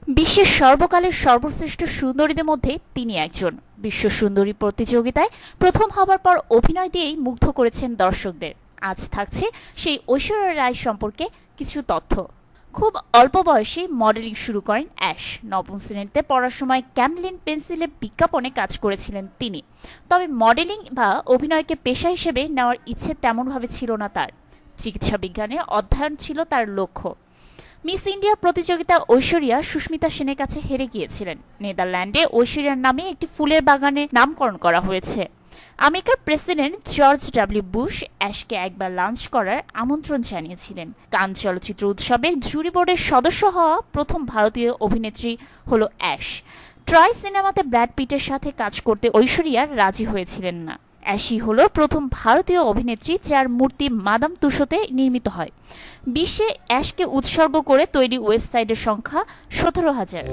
বিশ্বের সর্বকালের সর্বশ্রেষ্ঠ সুন্দরীদের মধ্যে তিনি একজন। বিশ্ব সুন্দরী প্রতিযোগিতায় প্রথম হবার পর অভিনয় দিয়েই মুগ্ধ করেছেন দর্শকদের। আজ থাকছে সেই ঐশ্বরিয়া রায় সম্পর্কে কিছু তথ্য। খুব অল্প বয়সে মডেলিং শুরু করেন অ্যাশ। নবম শ্রেণীতে পড়ার সময় ক্যামলিন পেন্সিলের বিজ্ঞাপনে কাজ করেছিলেন তিনি। তবে মডেলিং বা অভিনয়কে পেশা হিসেবে নেওয়ার ইচ্ছে তেমনভাবে ছিল না তার। চিকিৎসা বিজ্ঞানে অধ্যয়ন ছিল তার লক্ষ্য। মিস ইন্ডিয়া প্রতিযোগিতা ঐশ্বরিয়া সুস্মিতা সেনের কাছে হেরে গিয়েছিলেন। নেদারল্যান্ডে ঐশ্বরিয়ার নামে একটি ফুলের বাগানের নামকরণ করা হয়েছে। আমেরিকার প্রেসিডেন্ট জর্জ ডব্লিউ বুশ অ্যাশকে একবার লাঞ্চ করার আমন্ত্রণ জানিয়েছিলেন। কান চলচ্চিত্র উৎসবের জুরি বোর্ডের সদস্য হওয়া প্রথম ভারতীয় অভিনেত্রী হল অ্যাশ। ট্রয় সিনেমাতে ব্র্যাড পিটের সাথে কাজ করতে ঐশ্বরিয়া রাজি হয়েছিলেন না। অ্যাশি হল প্রথম ভারতীয় অভিনেত্রী যার মূর্তি মাদাম তুসোতে নির্মিত হয়। বিশ্বে অ্যাশকে উৎসর্গ করে তৈরি ওয়েবসাইটের সংখ্যা 17,000।